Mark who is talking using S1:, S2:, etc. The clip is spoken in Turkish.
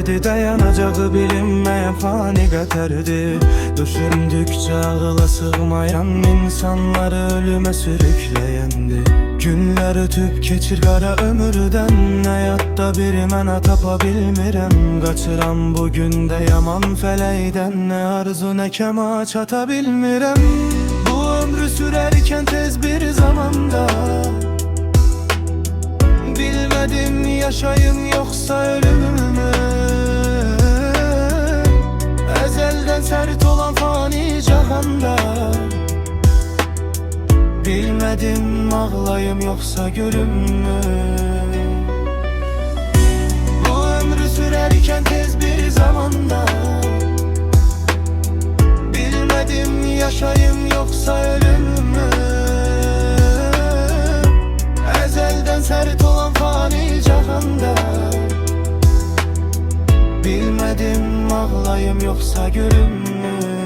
S1: Bilinmedi dayanacağı bilinmeyen fani kaderdi. Düşündükçe ağla sığmayan insanları ölüme sürükleyendi. Günler ötüp keçir kara ömürden, hayatta bir mənə tapa bilmirəm. Qaçıram bugün de yaman feleyden, ne arzu ne kema çata bilmirəm. Bu ömrü sürerken tez bir zamanda, bilmedim yaşayım yoksa ölümümü. Ezelden sert olan fani cahanda, bilmedim ağlayım yoksa gülüm mü. Bu ömrü sürerken tez bir zamanda, bilmedim yaşayım yoksa ölüm mü. Ezelden sert olan fani cahanda, bilmedim ağlayım yoksa gülüm mü.